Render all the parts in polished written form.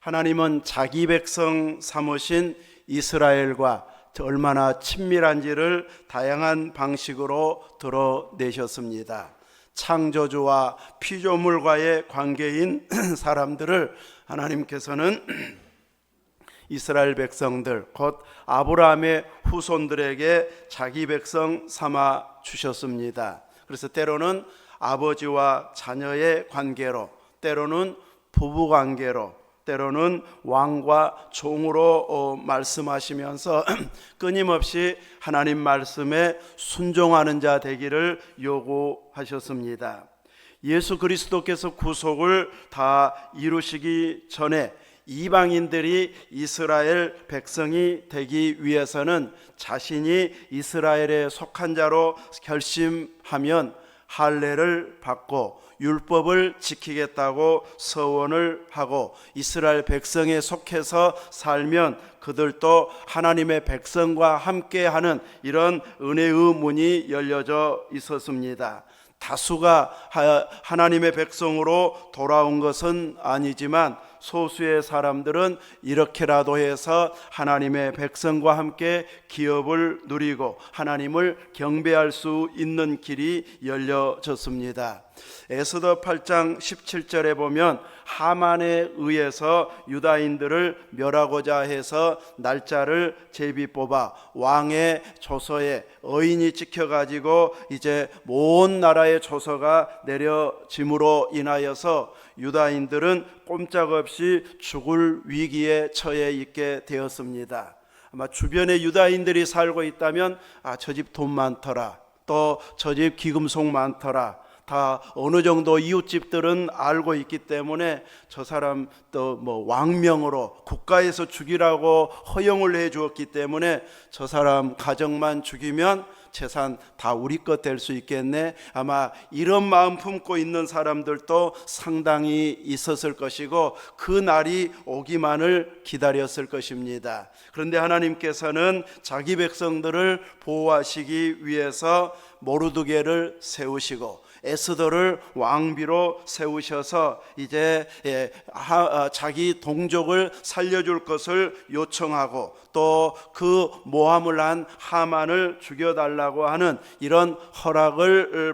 하나님은 자기 백성 삼으신 이스라엘과 얼마나 친밀한지를 다양한 방식으로 드러내셨습니다. 창조주와 피조물과의 관계인 사람들을 하나님께서는 이스라엘 백성들, 곧 아브라함의 후손들에게 자기 백성 삼아 주셨습니다. 그래서 때로는 아버지와 자녀의 관계로, 때로는 부부 관계로, 때로는 왕과 종으로 말씀하시면서 끊임없이 하나님 말씀에 순종하는 자 되기를 요구하셨습니다. 예수 그리스도께서 구속을 다 이루시기 전에 이방인들이 이스라엘 백성이 되기 위해서는 자신이 이스라엘에 속한 자로 결심하면 할례를 받고 율법을 지키겠다고 서원을 하고 이스라엘 백성에 속해서 살면 그들도 하나님의 백성과 함께하는 이런 은혜의 문이 열려져 있었습니다. 다수가 하나님의 백성으로 돌아온 것은 아니지만 소수의 사람들은 이렇게라도 해서 하나님의 백성과 함께 기업을 누리고 하나님을 경배할 수 있는 길이 열려졌습니다. 에스더 8장 17절에 보면 하만에 의해서 유다인들을 멸하고자 해서 날짜를 제비 뽑아 왕의 조서에 의인이 찍혀가지고 이제 온 나라의 조서가 내려짐으로 인하여서 유다인들은 꼼짝없이 죽을 위기에 처해 있게 되었습니다. 아마 주변에 유다인들이 살고 있다면 저 집 돈 많더라, 또 저 집 기금속 많더라, 다 어느 정도 이웃집들은 알고 있기 때문에 저 사람 또 왕명으로 국가에서 죽이라고 허용을 해 주었기 때문에 저 사람 가정만 죽이면 재산 다 우리 것 될 수 있겠네. 아마 이런 마음 품고 있는 사람들도 상당히 있었을 것이고 그 날이 오기만을 기다렸을 것입니다. 그런데 하나님께서는 자기 백성들을 보호하시기 위해서 모르드게를 세우시고 에스더를 왕비로 세우셔서 이제 자기 동족을 살려줄 것을 요청하고 또 그 모함을 한 하만을 죽여달라고 하는 이런 허락을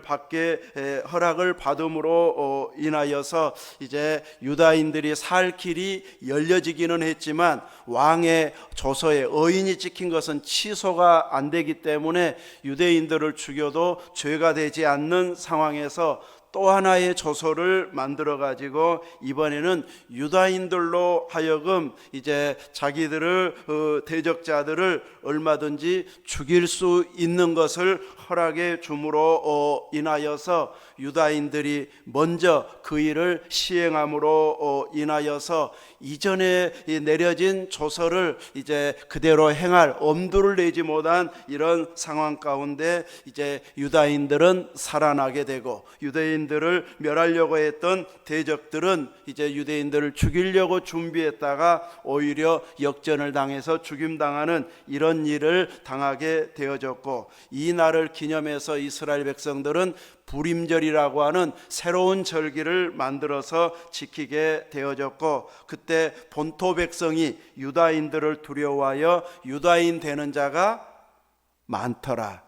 받음으로 인하여서 이제 유다인들이 살 길이 열려지기는 했지만 왕의 조서에 의인이 찍힌 것은 취소가 안 되기 때문에 유대인들을 죽여도 죄가 되지 않는 상황에서 또 하나의 조서를 만들어 가지고 이번에는 유다인들로 하여금 이제 자기들을 대적자들을 얼마든지 죽일 수 있는 것을 허락해 줌으로 인하여서 유다인들이 먼저 그 일을 시행함으로 인하여서 이전에 내려진 조서를 이제 그대로 행할 엄두를 내지 못한 이런 상황 가운데 이제 유다인들은 살아나게 되고 유대인들을 멸하려고 했던 대적들은 이제 유대인들을 죽이려고 준비했다가 오히려 역전을 당해서 죽임당하는 이런 일을 당하게 되어졌고, 이 날을 기념해서 이스라엘 백성들은 불임절이라고 하는 새로운 절기를 만들어서 지키게 되어졌고, 그때 본토 백성이 유다인들을 두려워하여 유다인 되는 자가 많더라.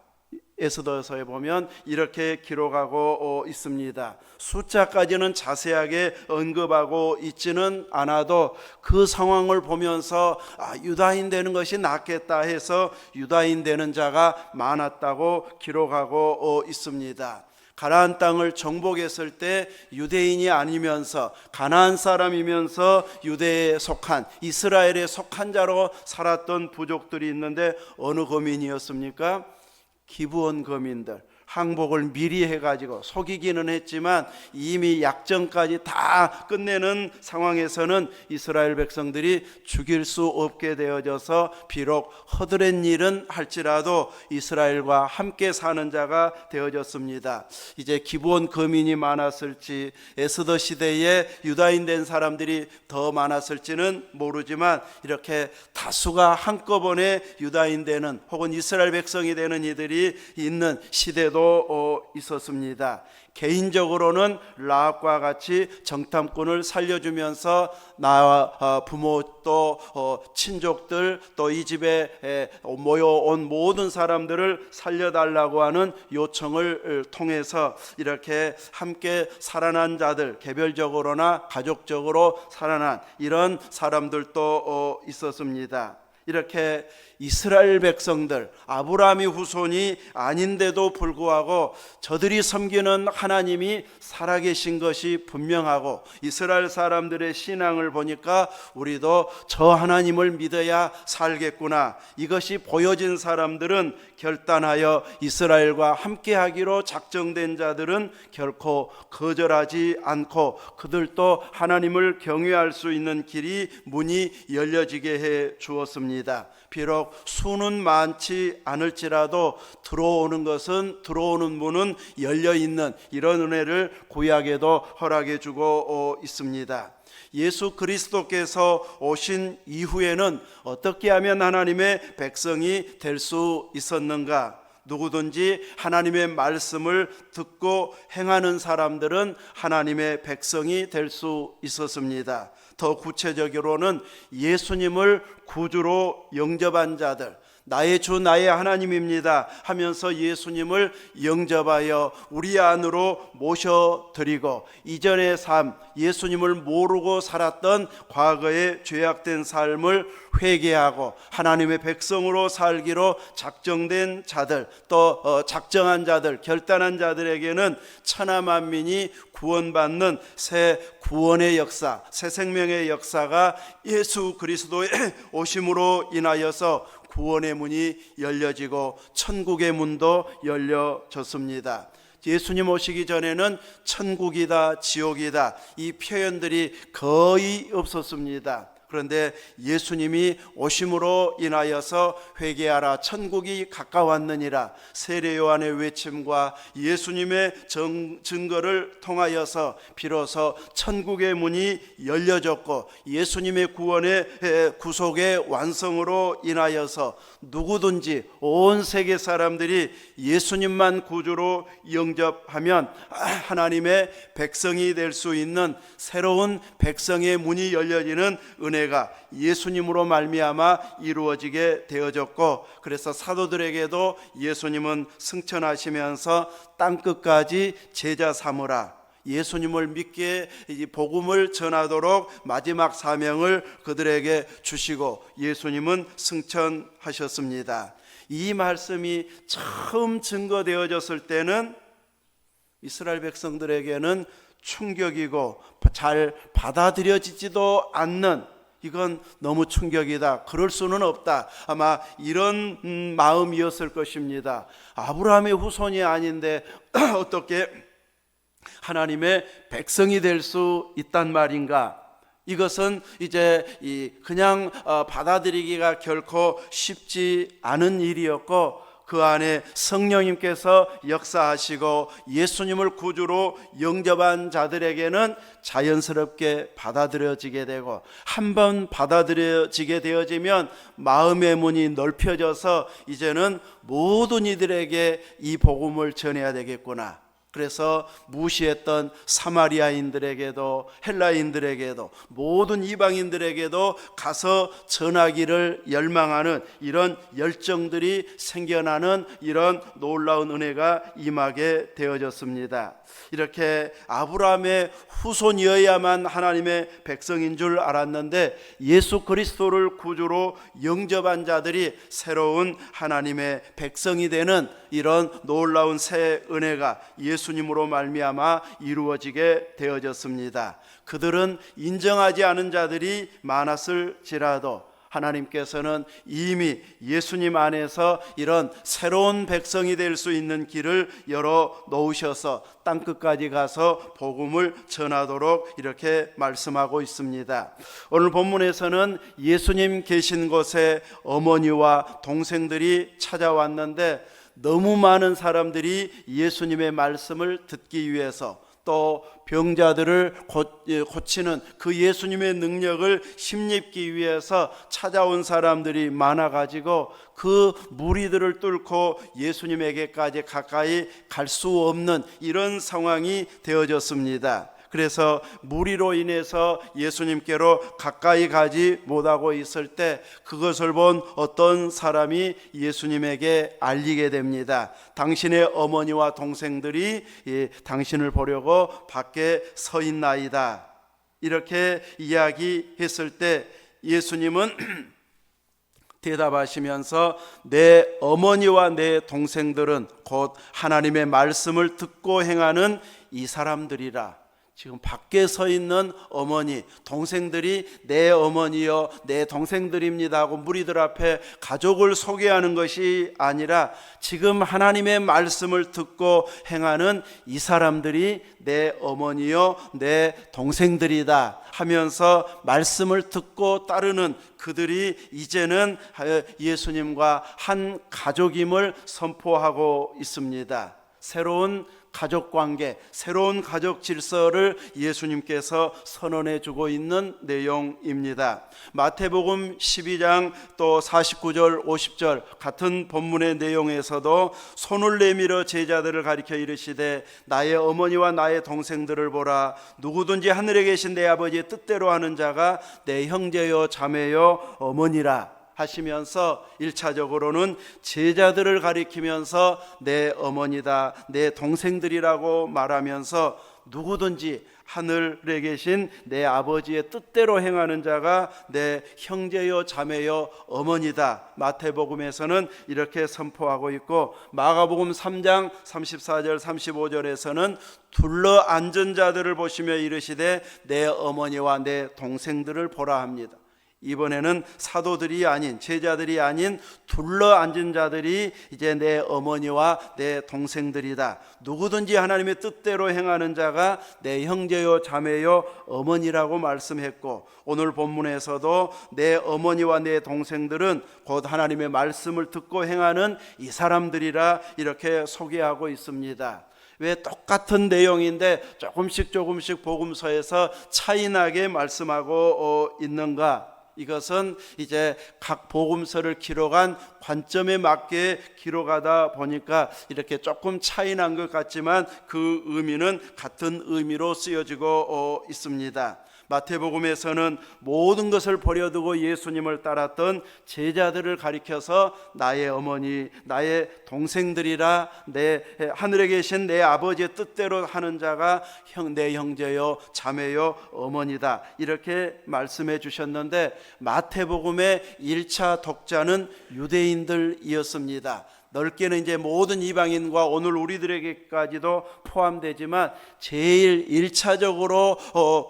에스더서에 보면 이렇게 기록하고 있습니다. 숫자까지는 자세하게 언급하고 있지는 않아도 그 상황을 보면서 유다인 되는 것이 낫겠다 해서 유다인 되는 자가 많았다고 기록하고 있습니다. 가나안 땅을 정복했을 때 유대인이 아니면서 가나안 사람이면서 유대에 속한 이스라엘에 속한 자로 살았던 부족들이 있는데 어느 거민이었습니까? 기브온 거민들. 항복을 미리 해가지고 속이기는 했지만 이미 약정까지 다 끝내는 상황에서는 이스라엘 백성들이 죽일 수 없게 되어져서 비록 허드렛 일은 할지라도 이스라엘과 함께 사는 자가 되어졌습니다. 이제 기브온 거민이 많았을지 에스더 시대에 유다인 된 사람들이 더 많았을지는 모르지만 이렇게 다수가 한꺼번에 유다인 되는 혹은 이스라엘 백성이 되는 이들이 있는 시대도 일도 있었습니다. 개인적으로는 라합과 같이 정탐꾼을 살려주면서 나와 부모 또 친족들 또 이 집에 모여온 모든 사람들을 살려달라고 하는 요청을 통해서 이렇게 함께 살아난 자들, 개별적으로나 가족적으로 살아난 이런 사람들도 있었습니다. 이렇게 이스라엘 백성들, 아브라함의 후손이 아닌데도 불구하고 저들이 섬기는 하나님이 살아계신 것이 분명하고, 이스라엘 사람들의 신앙을 보니까 우리도 저 하나님을 믿어야 살겠구나, 이것이 보여진 사람들은 결단하여 이스라엘과 함께하기로 작정된 자들은 결코 거절하지 않고 그들도 하나님을 경외할 수 있는 길이, 문이 열려지게 해 주었습니다. 비록 수는 많지 않을지라도 들어오는 문은 열려있는 이런 은혜를 구약에도 허락해 주고 있습니다. 예수 그리스도께서 오신 이후에는 어떻게 하면 하나님의 백성이 될 수 있었는가? 누구든지 하나님의 말씀을 듣고 행하는 사람들은 하나님의 백성이 될 수 있었습니다. 더 구체적으로는 예수님을 구주로 영접한 자들, 나의 주 나의 하나님입니다 하면서 예수님을 영접하여 우리 안으로 모셔드리고, 이전의 삶, 예수님을 모르고 살았던 과거의 죄악된 삶을 회개하고 하나님의 백성으로 살기로 작정된 자들, 또 작정한 자들, 결단한 자들에게는 천하 만민이 구원받는 새 구원의 역사, 새 생명의 역사가 예수 그리스도의 오심으로 인하여서 구원의 문이 열려지고 천국의 문도 열려졌습니다. 예수님 오시기 전에는 천국이다, 지옥이다, 이 표현들이 거의 없었습니다. 그런데 예수님이 오심으로 인하여서 회개하라, 천국이 가까웠느니라, 세례 요한의 외침과 예수님의 증거를 통하여서 비로소 천국의 문이 열려졌고, 예수님의 구원의 구속의 완성으로 인하여서 누구든지 온 세계 사람들이 예수님만 구주로 영접하면 하나님의 백성이 될 수 있는 새로운 백성의 문이 열려지는 은혜가 예수님으로 말미암아 이루어지게 되어졌고, 그래서 사도들에게도 예수님은 승천하시면서 땅끝까지 제자 삼으라, 예수님을 믿게 복음을 전하도록 마지막 사명을 그들에게 주시고 예수님은 승천하셨습니다. 이 말씀이 처음 증거되어졌을 때는 이스라엘 백성들에게는 충격이고 잘 받아들여지지도 않는, 이건 너무 충격이다, 그럴 수는 없다, 아마 이런 마음이었을 것입니다. 아브라함의 후손이 아닌데 어떻게 하나님의 백성이 될 수 있단 말인가? 이것은 이제 그냥 받아들이기가 결코 쉽지 않은 일이었고, 그 안에 성령님께서 역사하시고 예수님을 구주로 영접한 자들에게는 자연스럽게 받아들여지게 되고, 한번 받아들여지게 되어지면 마음의 문이 넓혀져서 이제는 모든 이들에게 이 복음을 전해야 되겠구나. 그래서 무시했던 사마리아인들에게도 헬라인들에게도 모든 이방인들에게도 가서 전하기를 열망하는 이런 열정들이 생겨나는 이런 놀라운 은혜가 임하게 되어졌습니다. 이렇게 아브라함의 후손이어야만 하나님의 백성인 줄 알았는데, 예수 그리스도를 구주로 영접한 자들이 새로운 하나님의 백성이 되는 이런 놀라운 새 은혜가 예수님으로 말미암아 이루어지게 되어졌습니다. 그들은 인정하지 않은 자들이 많았을지라도 하나님께서는 이미 예수님 안에서 이런 새로운 백성이 될 수 있는 길을 열어 놓으셔서 땅끝까지 가서 복음을 전하도록 이렇게 말씀하고 있습니다. 오늘 본문에서는 예수님 계신 곳에 어머니와 동생들이 찾아왔는데, 너무 많은 사람들이 예수님의 말씀을 듣기 위해서 또 병자들을 고치는 그 예수님의 능력을 힘입기 위해서 찾아온 사람들이 많아가지고 그 무리들을 뚫고 예수님에게까지 가까이 갈 수 없는 이런 상황이 되어졌습니다. 그래서 무리로 인해서 예수님께로 가까이 가지 못하고 있을 때 그것을 본 어떤 사람이 예수님에게 알리게 됩니다. 당신의 어머니와 동생들이 당신을 보려고 밖에 서 있나이다. 이렇게 이야기했을 때 예수님은 대답하시면서 내 어머니와 내 동생들은 곧 하나님의 말씀을 듣고 행하는 이 사람들이라. 지금 밖에 서 있는 어머니, 동생들이 내 어머니요 내 동생들입니다 하고 무리들 앞에 가족을 소개하는 것이 아니라 지금 하나님의 말씀을 듣고 행하는 이 사람들이 내 어머니요 내 동생들이다 하면서 말씀을 듣고 따르는 그들이 이제는 예수님과 한 가족임을 선포하고 있습니다. 새로운 가족관계, 새로운 가족 질서를 예수님께서 선언해 주고 있는 내용입니다. 마태복음 12장 또 49절 50절 같은 본문의 내용에서도 손을 내밀어 제자들을 가리켜 이르시되 나의 어머니와 나의 동생들을 보라. 누구든지 하늘에 계신 내 아버지의 뜻대로 하는 자가 내 형제요 자매요 어머니라 하시면서 1차적으로는 제자들을 가리키면서 내 어머니다 내 동생들이라고 말하면서 누구든지 하늘에 계신 내 아버지의 뜻대로 행하는 자가 내 형제요 자매요 어머니다. 마태복음에서는 이렇게 선포하고 있고 마가복음 3장 34절 35절에서는 둘러 앉은 자들을 보시며 이르시되 내 어머니와 내 동생들을 보라 합니다. 이번에는 사도들이 아닌 제자들이 아닌 둘러 앉은 자들이 이제 내 어머니와 내 동생들이다. 누구든지 하나님의 뜻대로 행하는 자가 내 형제요 자매요 어머니라고 말씀했고 오늘 본문에서도 내 어머니와 내 동생들은 곧 하나님의 말씀을 듣고 행하는 이 사람들이라 이렇게 소개하고 있습니다. 왜 똑같은 내용인데 조금씩 복음서에서 차이나게 말씀하고 있는가? 이것은 이제 각 복음서를 기록한 관점에 맞게 기록하다 보니까 이렇게 조금 차이 난 것 같지만 그 의미는 같은 의미로 쓰여지고 있습니다. 마태복음에서는 모든 것을 버려두고 예수님을 따랐던 제자들을 가리켜서 나의 어머니, 나의 동생들이라 내 하늘에 계신 내 아버지의 뜻대로 하는 자가 내 형제요 자매요 어머니다 이렇게 말씀해 주셨는데 마태복음의 1차 독자는 유대인들이었습니다. 넓게는 이제 모든 이방인과 오늘 우리들에게까지도 포함되지만 제일 1차적으로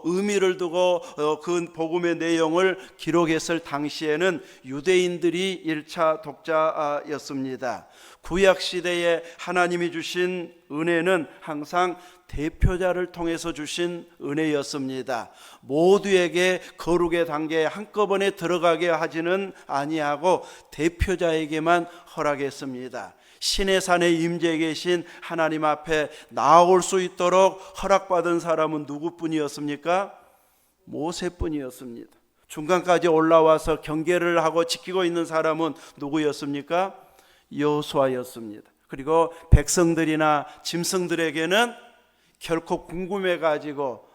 의미를 두고 그 복음의 내용을 기록했을 당시에는 유대인들이 1차 독자였습니다. 구약시대에 하나님이 주신 은혜는 항상 대표자를 통해서 주신 은혜였습니다. 모두에게 거룩의 단계에 한꺼번에 들어가게 하지는 아니하고 대표자에게만 허락했습니다. 시내산에 임재해 계신 하나님 앞에 나아올 수 있도록 허락받은 사람은 누구뿐이었습니까? 모세뿐이었습니다. 중간까지 올라와서 경계를 하고 지키고 있는 사람은 누구였습니까? 여호수아였습니다. 그리고 백성들이나 짐승들에게는 결코 궁금해가지고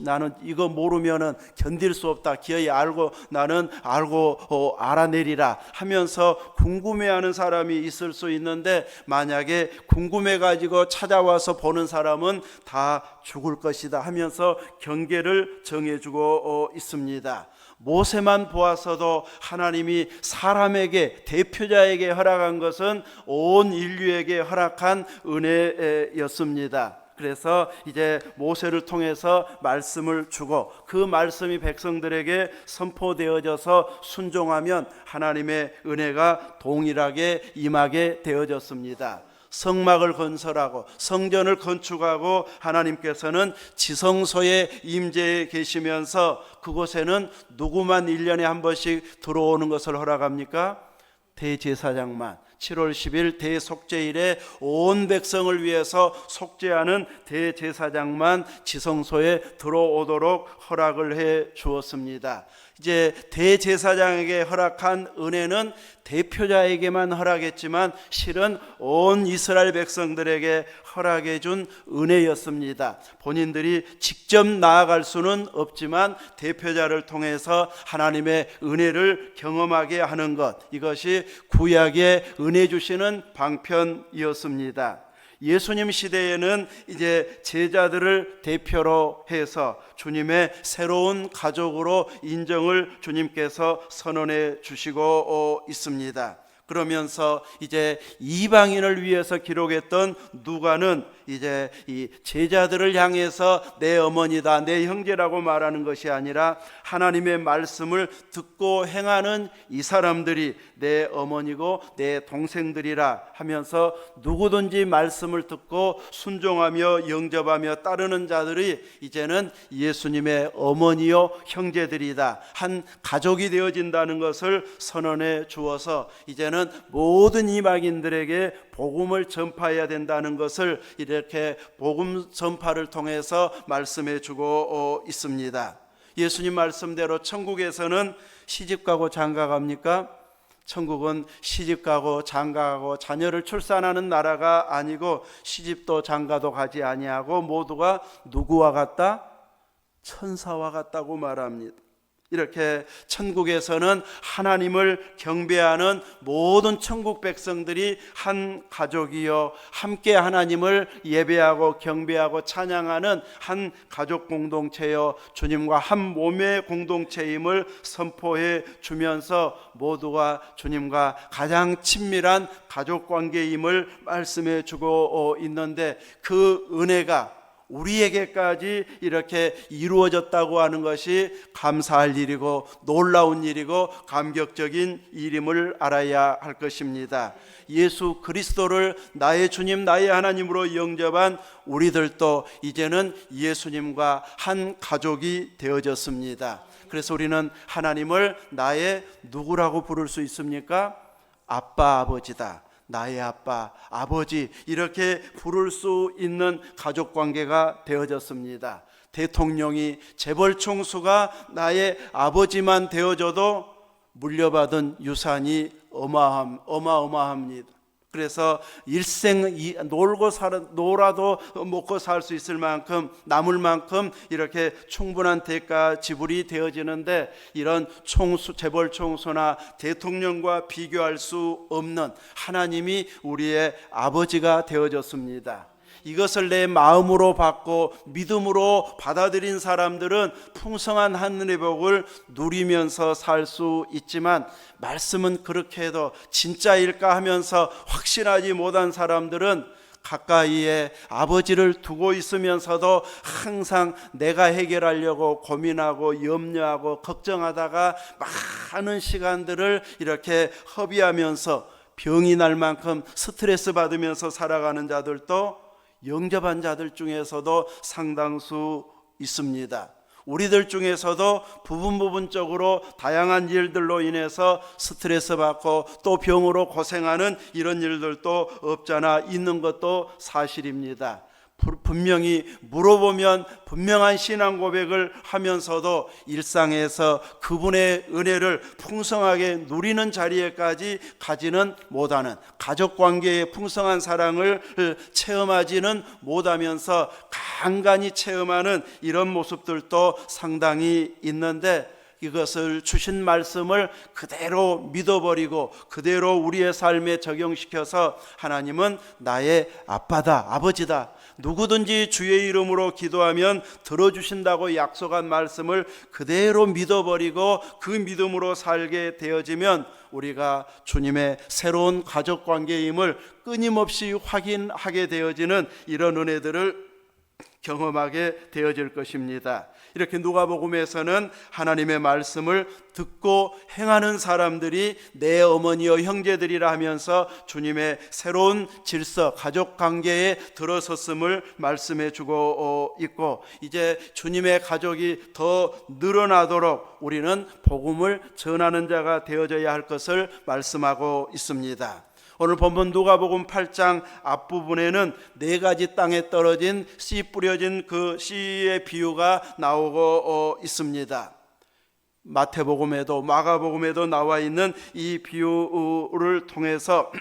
나는 이거 모르면은 견딜 수 없다. 기어이 알고 나는 알고 알아내리라 하면서 궁금해하는 사람이 있을 수 있는데 만약에 궁금해가지고 찾아와서 보는 사람은 다 죽을 것이다 하면서 경계를 정해주고 있습니다. 모세만 보았어도 하나님이 사람에게 대표자에게 허락한 것은 온 인류에게 허락한 은혜였습니다. 그래서 이제 모세를 통해서 말씀을 주고 그 말씀이 백성들에게 선포되어져서 순종하면 하나님의 은혜가 동일하게 임하게 되어졌습니다. 성막을 건설하고 성전을 건축하고 하나님께서는 지성소에 임재해 계시면서 그곳에는 누구만 1년에 한 번씩 들어오는 것을 허락합니까? 대제사장만. 7월 10일 대속죄일에 온 백성을 위해서 속죄하는 대제사장만 지성소에 들어오도록 허락을 해 주었습니다. 이제 대제사장에게 허락한 은혜는 대표자에게만 허락했지만 실은 온 이스라엘 백성들에게 허락해 준 은혜였습니다. 본인들이 직접 나아갈 수는 없지만 대표자를 통해서 하나님의 은혜를 경험하게 하는 것, 이것이 구약의 은혜 주시는 방편이었습니다. 예수님 시대에는 이제 제자들을 대표로 해서 주님의 새로운 가족으로 인정을 주님께서 선언해 주시고 있습니다. 그러면서 이제 이방인을 위해서 기록했던 누가는 이제 이 제자들을 향해서 내 어머니다, 내 형제라고 말하는 것이 아니라 하나님의 말씀을 듣고 행하는 이 사람들이 내 어머니고 내 동생들이라 하면서 누구든지 말씀을 듣고 순종하며 영접하며 따르는 자들이 이제는 예수님의 어머니요 형제들이다, 한 가족이 되어진다는 것을 선언해 주어서 이제는 모든 이방인들에게 복음을 전파해야 된다는 것을 이렇게 복음 전파를 통해서 말씀해 주고 있습니다. 예수님 말씀대로 천국에서는 시집가고 장가갑니까? 천국은 시집가고 장가가고 자녀를 출산하는 나라가 아니고 시집도 장가도 가지 아니하고 모두가 누구와 같다? 천사와 같다고 말합니다. 이렇게 천국에서는 하나님을 경배하는 모든 천국 백성들이 한 가족이요, 함께 하나님을 예배하고 경배하고 찬양하는 한 가족 공동체요, 주님과 한 몸의 공동체임을 선포해 주면서 모두가 주님과 가장 친밀한 가족 관계임을 말씀해 주고 있는데, 그 은혜가 우리에게까지 이렇게 이루어졌다고 하는 것이 감사할 일이고 놀라운 일이고 감격적인 일임을 알아야 할 것입니다. 예수 그리스도를 나의 주님 나의 하나님으로 영접한 우리들도 이제는 예수님과 한 가족이 되어졌습니다. 그래서 우리는 하나님을 나의 누구라고 부를 수 있습니까? 아빠, 아버지다, 나의 아빠, 아버지, 이렇게 부를 수 있는 가족관계가 되어졌습니다. 대통령이, 재벌 총수가 나의 아버지만 되어줘도 물려받은 유산이 어마어마합니다. 그래서 일생 놀아도 먹고 살 수 있을 만큼, 남을 만큼 이렇게 충분한 대가 지불이 되어지는데, 이런 재벌 총수나 대통령과 비교할 수 없는 하나님이 우리의 아버지가 되어졌습니다. 이것을 내 마음으로 받고 믿음으로 받아들인 사람들은 풍성한 하늘의 복을 누리면서 살 수 있지만, 말씀은 그렇게 해도 진짜일까 하면서 확신하지 못한 사람들은 가까이에 아버지를 두고 있으면서도 항상 내가 해결하려고 고민하고 염려하고 걱정하다가 많은 시간들을 이렇게 허비하면서 병이 날 만큼 스트레스 받으면서 살아가는 자들도 영접한 자들 중에서도 상당수 있습니다. 우리들 중에서도 부분적으로 다양한 일들로 인해서 스트레스 받고 또 병으로 고생하는 이런 일들도 없잖아 있는 것도 사실입니다. 분명히 물어보면 분명한 신앙 고백을 하면서도 일상에서 그분의 은혜를 풍성하게 누리는 자리에까지 가지는 못하는, 가족관계의 풍성한 사랑을 체험하지는 못하면서 간간히 체험하는 이런 모습들도 상당히 있는데, 이것을 주신 말씀을 그대로 믿어버리고 그대로 우리의 삶에 적용시켜서 하나님은 나의 아빠다, 아버지다, 누구든지 주의 이름으로 기도하면 들어주신다고 약속한 말씀을 그대로 믿어버리고 그 믿음으로 살게 되어지면 우리가 주님의 새로운 가족관계임을 끊임없이 확인하게 되어지는 이런 은혜들을 경험하게 되어질 것입니다. 이렇게 누가복음에서는 하나님의 말씀을 듣고 행하는 사람들이 내 어머니여 형제들이라 하면서 주님의 새로운 질서, 가족관계에 들어섰음을 말씀해 주고 있고, 이제 주님의 가족이 더 늘어나도록 우리는 복음을 전하는 자가 되어져야 할 것을 말씀하고 있습니다. 오늘 본문 누가복음 8장 앞부분에는 네 가지 땅에 떨어진 씨 뿌려진 그 씨의 비유가 나오고 있습니다. 마태복음에도 마가복음에도 나와 있는 이 비유를 통해서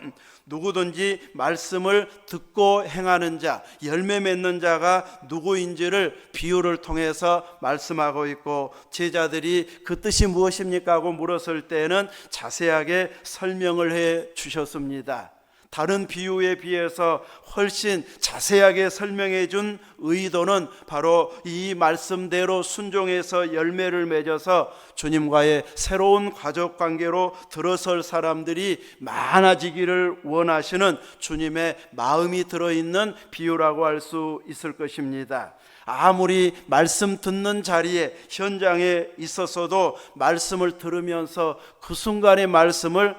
누구든지 말씀을 듣고 행하는 자, 열매 맺는 자가 누구인지를 비유를 통해서 말씀하고 있고, 제자들이 그 뜻이 무엇입니까 하고 물었을 때는 자세하게 설명을 해 주셨습니다. 다른 비유에 비해서 훨씬 자세하게 설명해 준 의도는 바로 이 말씀대로 순종해서 열매를 맺어서 주님과의 새로운 가족 관계로 들어설 사람들이 많아지기를 원하시는 주님의 마음이 들어있는 비유라고 할 수 있을 것입니다. 아무리 말씀 듣는 자리에 현장에 있었어도 말씀을 들으면서 그 순간의 말씀을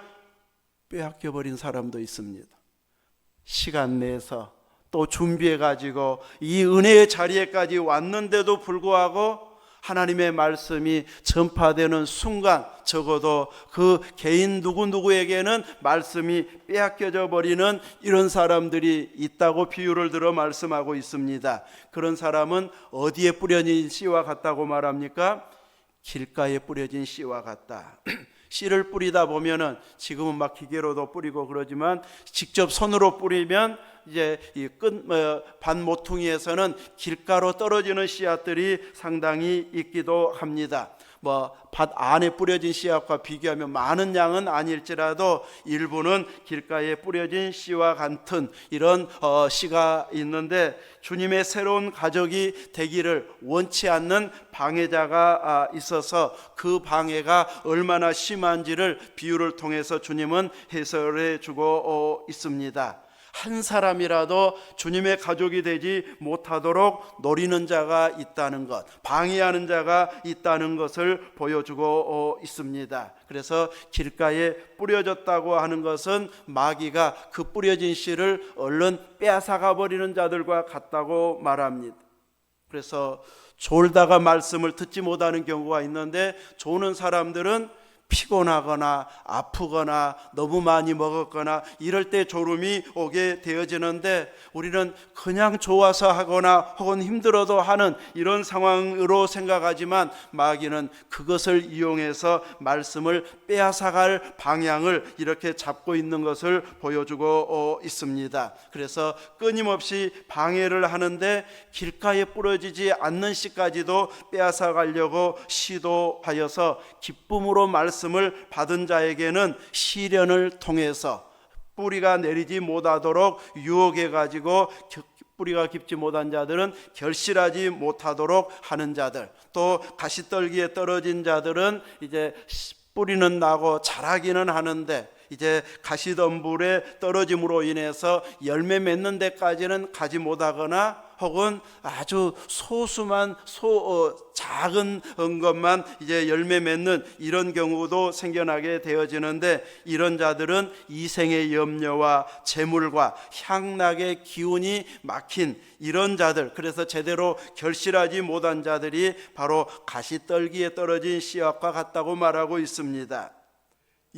빼앗겨 버린 사람도 있습니다. 시간 내서 또 준비해 가지고 이 은혜의 자리에까지 왔는데도 불구하고 하나님의 말씀이 전파되는 순간 적어도 그 개인 누구누구에게는 말씀이 빼앗겨져 버리는 이런 사람들이 있다고 비유를 들어 말씀하고 있습니다. 그런 사람은 어디에 뿌려진 씨와 같다고 말합니까? 길가에 뿌려진 씨와 같다. 씨를 뿌리다 보면은 지금은 막 기계로도 뿌리고 그러지만 직접 손으로 뿌리면 이제 이 반 모퉁이에서는 길가로 떨어지는 씨앗들이 상당히 있기도 합니다. 밭 안에 뿌려진 씨앗과 비교하면 많은 양은 아닐지라도 일부는 길가에 뿌려진 씨와 같은 이런 씨가 있는데, 주님의 새로운 가족이 되기를 원치 않는 방해자가 있어서 그 방해가 얼마나 심한지를 비유를 통해서 주님은 해설해 주고 있습니다. 한 사람이라도 주님의 가족이 되지 못하도록 노리는 자가 있다는 것, 방해하는 자가 있다는 것을 보여주고 있습니다. 그래서 길가에 뿌려졌다고 하는 것은 마귀가 그 뿌려진 씨를 얼른 빼앗아가 버리는 자들과 같다고 말합니다. 그래서 졸다가 말씀을 듣지 못하는 경우가 있는데, 조는 사람들은 피곤하거나 아프거나 너무 많이 먹었거나 이럴 때 졸음이 오게 되어지는데, 우리는 그냥 좋아서 하거나 혹은 힘들어도 하는 이런 상황으로 생각하지만 마귀는 그것을 이용해서 말씀을 빼앗아갈 방향을 이렇게 잡고 있는 것을 보여주고 있습니다. 그래서 끊임없이 방해를 하는데 길가에 부러지지 않는 씨까지도 빼앗아가려고 시도하여서 기쁨으로 말씀을 받은 자에게는 시련을 통해서 뿌리가 내리지 못하도록 유혹해 가지고 뿌리가 깊지 못한 자들은 결실하지 못하도록 하는 자들, 또 가시떨기에 떨어진 자들은 이제 뿌리는 나고 자라기는 하는데 이제 가시덤불에 떨어짐으로 인해서 열매 맺는 데까지는 가지 못하거나 혹은 아주 소수만 작은 것만 이제 열매 맺는 이런 경우도 생겨나게 되어지는데, 이런 자들은 이생의 염려와 재물과 향락의 기운이 막힌 이런 자들, 그래서 제대로 결실하지 못한 자들이 바로 가시떨기에 떨어진 씨앗과 같다고 말하고 있습니다.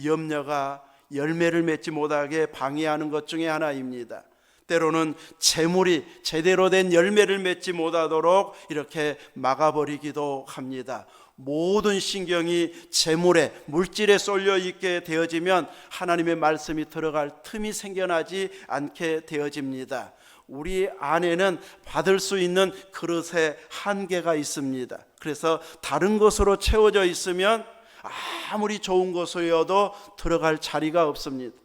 염려가 열매를 맺지 못하게 방해하는 것 중에 하나입니다. 때로는 재물이 제대로 된 열매를 맺지 못하도록 이렇게 막아버리기도 합니다. 모든 신경이 재물에, 물질에 쏠려 있게 되어지면 하나님의 말씀이 들어갈 틈이 생겨나지 않게 되어집니다. 우리 안에는 받을 수 있는 그릇에 한계가 있습니다. 그래서 다른 것으로 채워져 있으면 아무리 좋은 것이어도 들어갈 자리가 없습니다.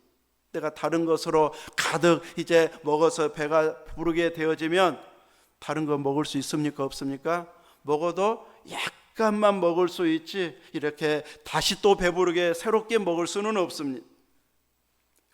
내가 다른 것으로 가득 이제 먹어서 배가 부르게 되어지면 다른 거 먹을 수 있습니까? 없습니까? 먹어도 약간만 먹을 수 있지 이렇게 다시 또 배부르게 새롭게 먹을 수는 없습니다.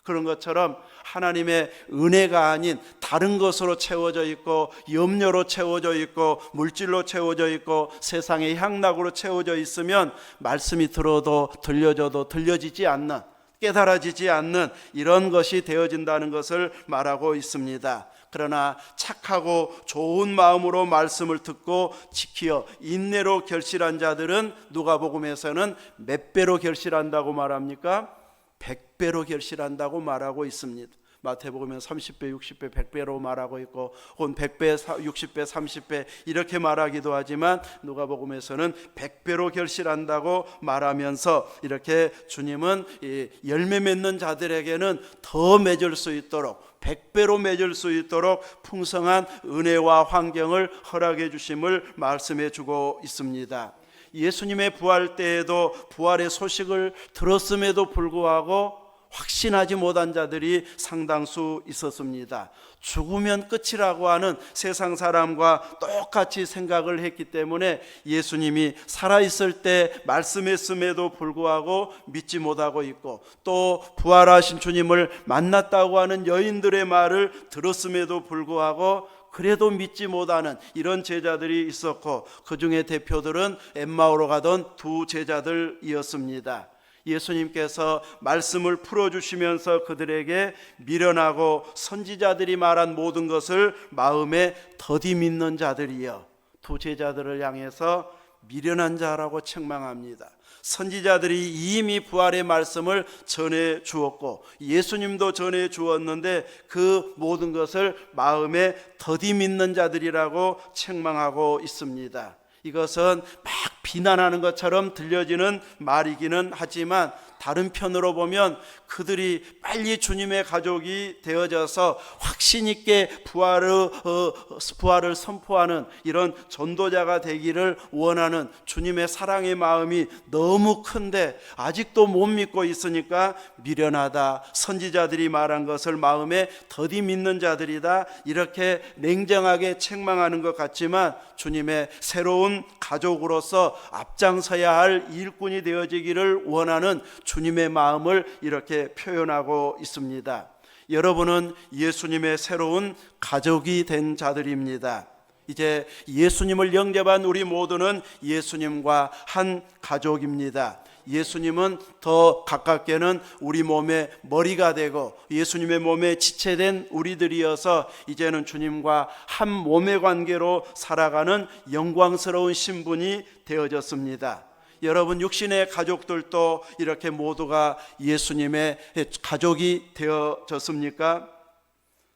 그런 것처럼 하나님의 은혜가 아닌 다른 것으로 채워져 있고, 염려로 채워져 있고, 물질로 채워져 있고, 세상의 향락으로 채워져 있으면 말씀이 들어도 들려줘도 들려지지 않는, 깨달아지지 않는 이런 것이 되어진다는 것을 말하고 있습니다. 그러나 착하고 좋은 마음으로 말씀을 듣고 지키어 인내로 결실한 자들은 누가복음에서는 몇 배로 결실한다고 말합니까? 100배로 결실한다고 말하고 있습니다. 마태복음은 30배, 60배, 100배로 말하고 있고 혹은 100배, 60배, 30배 이렇게 말하기도 하지만 누가복음에서는 100배로 결실한다고 말하면서 이렇게 주님은 이 열매 맺는 자들에게는 더 맺을 수 있도록 100배로 맺을 수 있도록 풍성한 은혜와 환경을 허락해 주심을 말씀해 주고 있습니다. 예수님의 부활 때에도 부활의 소식을 들었음에도 불구하고 확신하지 못한 자들이 상당수 있었습니다. 죽으면 끝이라고 하는 세상 사람과 똑같이 생각을 했기 때문에 예수님이 살아있을 때 말씀했음에도 불구하고 믿지 못하고 있고, 또 부활하신 주님을 만났다고 하는 여인들의 말을 들었음에도 불구하고 그래도 믿지 못하는 이런 제자들이 있었고, 그 중에 대표들은 엠마오로 가던 두 제자들이었습니다. 예수님께서 말씀을 풀어주시면서 그들에게 미련하고 선지자들이 말한 모든 것을 마음에 더디 믿는 자들이여, 두 제자들을 향해서 미련한 자라고 책망합니다. 선지자들이 이미 부활의 말씀을 전해 주었고 예수님도 전해 주었는데 그 모든 것을 마음에 더디 믿는 자들이라고 책망하고 있습니다. 이것은 막 비난하는 것처럼 들려지는 말이기는 하지만 다른 편으로 보면 그들이 빨리 주님의 가족이 되어져서 확신 있게 부활을 선포하는 이런 전도자가 되기를 원하는 주님의 사랑의 마음이 너무 큰데 아직도 못 믿고 있으니까 미련하다, 선지자들이 말한 것을 마음에 더디 믿는 자들이다, 이렇게 냉정하게 책망하는 것 같지만 주님의 새로운 가족으로서 앞장서야 할 일꾼이 되어지기를 원하는 주님의 마음을 이렇게 표현하고 있습니다. 여러분은 예수님의 새로운 가족이 된 자들입니다. 이제 예수님을 영접한 우리 모두는 예수님과 한 가족입니다. 예수님은 더 가깝게는 우리 몸의 머리가 되고 예수님의 몸에 지체된 우리들이어서 이제는 주님과 한 몸의 관계로 살아가는 영광스러운 신분이 되어졌습니다. 여러분 육신의 가족들도 이렇게 모두가 예수님의 가족이 되어졌습니까?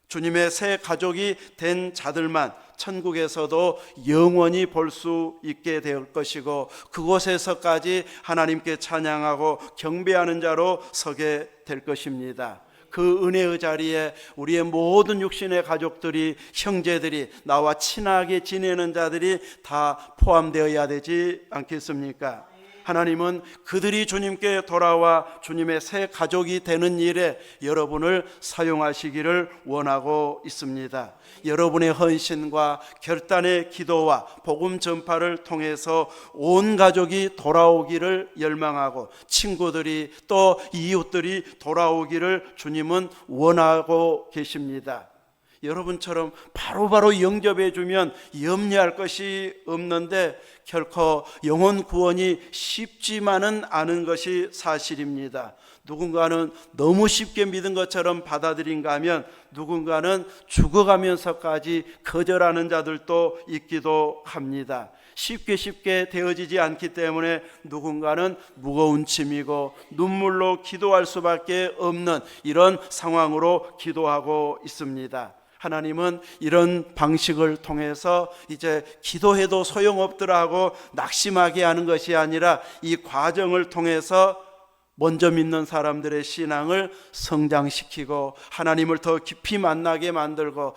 주님의 새 가족이 된 자들만 천국에서도 영원히 볼 수 있게 될 것이고 그곳에서까지 하나님께 찬양하고 경배하는 자로 서게 될 것입니다. 그 은혜의 자리에 우리의 모든 육신의 가족들이, 형제들이, 나와 친하게 지내는 자들이 다 포함되어야 되지 않겠습니까? 하나님은 그들이 주님께 돌아와 주님의 새 가족이 되는 일에 여러분을 사용하시기를 원하고 있습니다. 여러분의 헌신과 결단의 기도와 복음 전파를 통해서 온 가족이 돌아오기를 열망하고 친구들이 또 이웃들이 돌아오기를 주님은 원하고 계십니다. 여러분처럼 바로바로 영접해 주면 염려할 것이 없는데 결코 영혼 구원이 쉽지만은 않은 것이 사실입니다. 누군가는 너무 쉽게 믿은 것처럼 받아들인가 하면 누군가는 죽어가면서까지 거절하는 자들도 있기도 합니다. 쉽게 되어지지 않기 때문에 누군가는 무거운 짐이고 눈물로 기도할 수밖에 없는 이런 상황으로 기도하고 있습니다. 하나님은 이런 방식을 통해서 이제 기도해도 소용없더라 하고 낙심하게 하는 것이 아니라 이 과정을 통해서 먼저 믿는 사람들의 신앙을 성장시키고 하나님을 더 깊이 만나게 만들고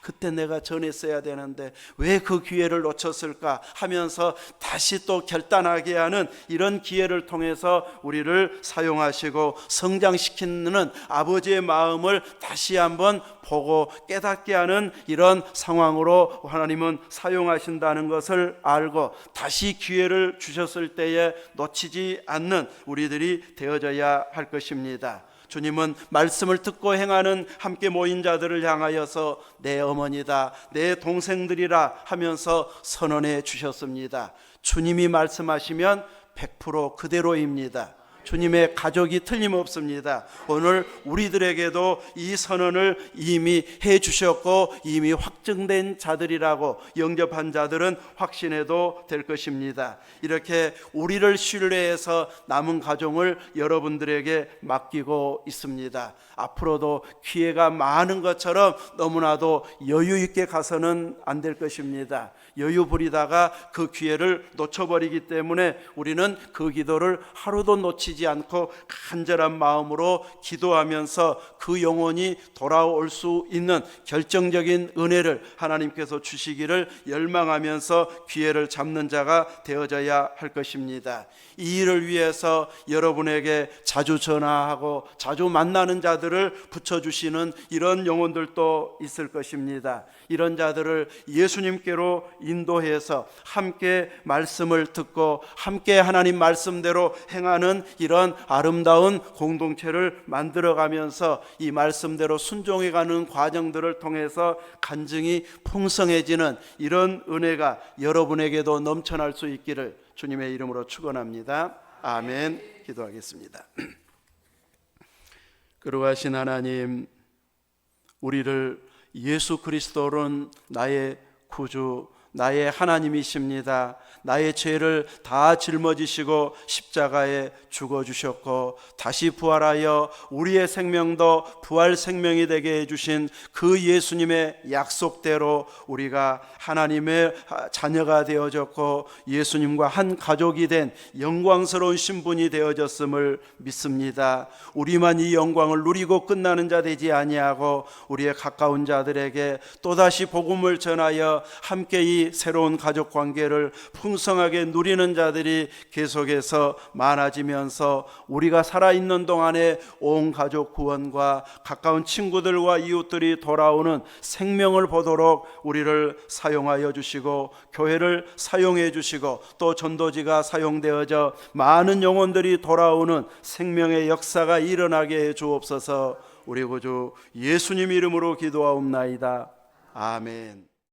그때 내가 전했어야 되는데 왜 그 기회를 놓쳤을까 하면서 다시 또 결단하게 하는 이런 기회를 통해서 우리를 사용하시고 성장시키는 아버지의 마음을 다시 한번 보고 깨닫게 하는 이런 상황으로 하나님은 사용하신다는 것을 알고 다시 기회를 주셨을 때에 놓치지 않는 우리들이 되어져야 할 것입니다. 주님은 말씀을 듣고 행하는 함께 모인 자들을 향하여서 내 어머니다, 내 동생들이라 하면서 선언해 주셨습니다. 주님이 말씀하시면 100% 그대로입니다. 주님의 가족이 틀림없습니다. 오늘 우리들에게도 이 선언을 이미 해 주셨고 이미 확증된 자들이라고 영접한 자들은 확신해도 될 것입니다. 이렇게 우리를 신뢰해서 남은 가정을 여러분들에게 맡기고 있습니다. 앞으로도 기회가 많은 것처럼 너무나도 여유 있게 가서는 안 될 것입니다. 여유 부리다가 그 기회를 놓쳐버리기 때문에 우리는 그 기도를 하루도 놓치지 않고 간절한 마음으로 기도하면서 그 영혼이 돌아올 수 있는 결정적인 은혜를 하나님께서 주시기를 열망하면서 기회를 잡는 자가 되어져야 할 것입니다. 이 일을 위해서 여러분에게 자주 전화하고 자주 만나는 자들을 붙여주시는 이런 영혼들도 있을 것입니다. 이런 자들을 예수님께로 인도해서 함께 말씀을 듣고 함께 하나님 말씀대로 행하는 이런 아름다운 공동체를 만들어가면서 이 말씀대로 순종해가는 과정들을 통해서 간증이 풍성해지는 이런 은혜가 여러분에게도 넘쳐날 수 있기를 주님의 이름으로 축원합니다. 아멘. 기도하겠습니다. 거룩하신 하나님, 우리를 예수 그리스도는 나의 구주, 나의 하나님이십니다. 나의 죄를 다 짊어지시고 십자가에 죽어주셨고 다시 부활하여 우리의 생명도 부활 생명이 되게 해주신 그 예수님의 약속대로 우리가 하나님의 자녀가 되어졌고 예수님과 한 가족이 된 영광스러운 신분이 되어졌음을 믿습니다. 우리만 이 영광을 누리고 끝나는 자 되지 아니하고 우리의 가까운 자들에게 또다시 복음을 전하여 함께 이 새로운 가족 관계를 풍성하게 누리는 자들이 계속해서 많아지면서 우리가 살아있는 동안에 온 가족 구원과 가까운 친구들과 이웃들이 돌아오는 생명을 보도록 우리를 사용하여 주시고 교회를 사용해 주시고 또 전도지가 사용되어져 많은 영혼들이 돌아오는 생명의 역사가 일어나게 해 주옵소서. 우리 구주 예수님 이름으로 기도하옵나이다. 아멘.